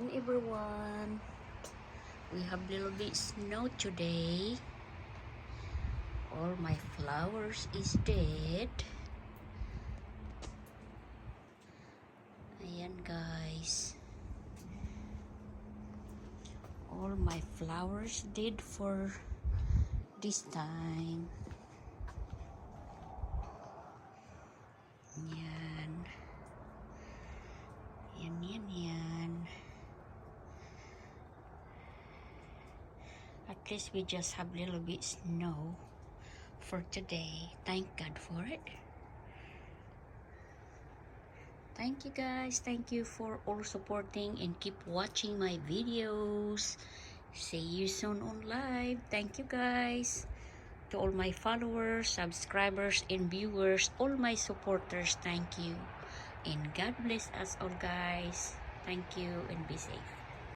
afternoon, everyone. We have little bit snow today. All my flowers is dead. Ayan guys. All my flowers dead for this time. Yan. Yan. At least we just have a little bit snow for today. Thank God for it. Thank you guys. Thank you for all supporting and keep watching my videos. See you soon on live. Thank you guys. To all my followers, subscribers, and viewers, all my supporters, thank you. And God bless us all guys. Thank you and be safe.